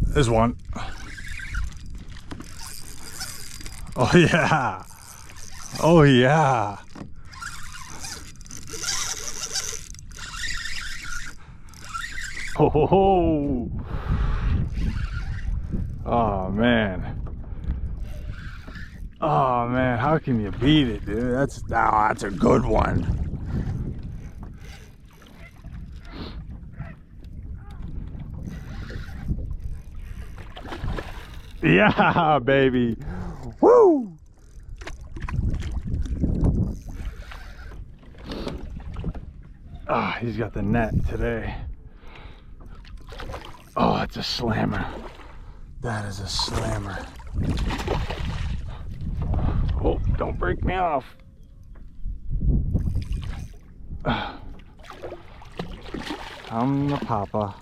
There's one. Oh yeah. Oh yeah. Oh, ho, ho. Oh man. Oh man, how can you beat it, dude? That's a good one. Yeah, baby. Woo! Ah, he's got the net today. Oh, that's a slammer. That is a slammer. Oh, don't break me off. I'm the papa.